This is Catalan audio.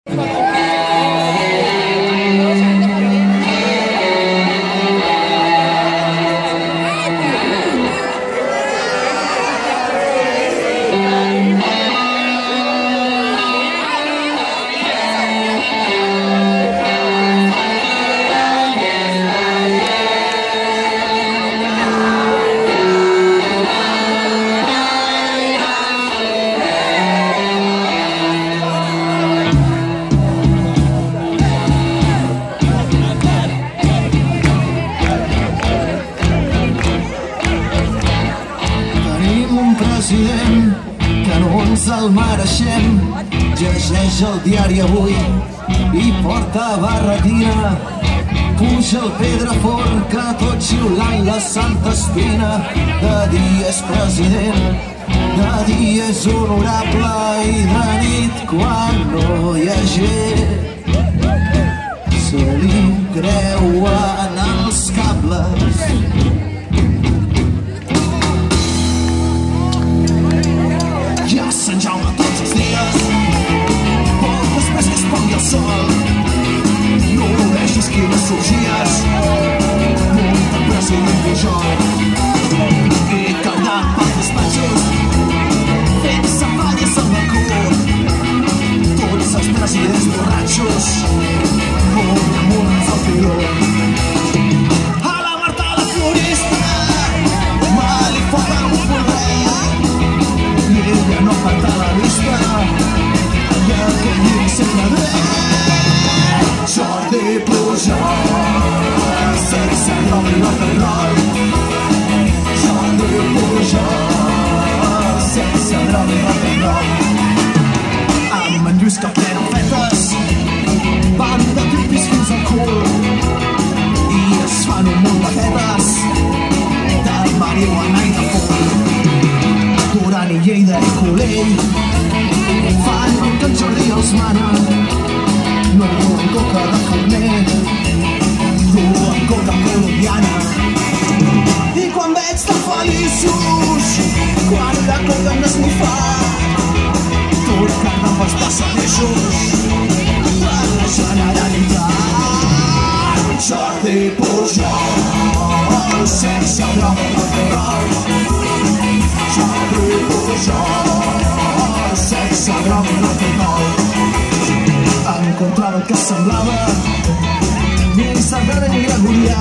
Que no ens el mereixem. Llegeix el diari avui i porta barretina. Puja el Pedraforn que tot xiulant la Santa Espina. De dia és president, de dia és honorable i de nit quan no hi ha gent se li creuen els cables. Ja Sant Jaume tots els dies, poc després que es pongui el sol. No vegis quines sorgies, munta el president Pujol. I caldant pels despatxos, fent-se falles al balcó. Tots els presidents borratxos, amunt al piló. A la Marta la florista, me li foten un polver. I ella no falta a la vista, i aquell dia sempre dret. Jordi Pujol, sense nom i rock and roll. Jordi Pujol, sense nom i rock and roll. Amb en Lluís que plenen fetes, van de pipis fins al cul i es fan un munt de fetes de marihuana i de fum. Duran i Lleida i Colell fan el que en Jordi els mana. No duen coca de Fernet, duen coca colombiana. I quan veig tan feliços, quan la coca no es m'ofà, tot carden pels passadissos per la Generalitat. Jordi Pujol, sense broma rock and roll. Jordi Pujol, sense broma rock and roll. Encontrava el que semblava ni saber ni gregorià.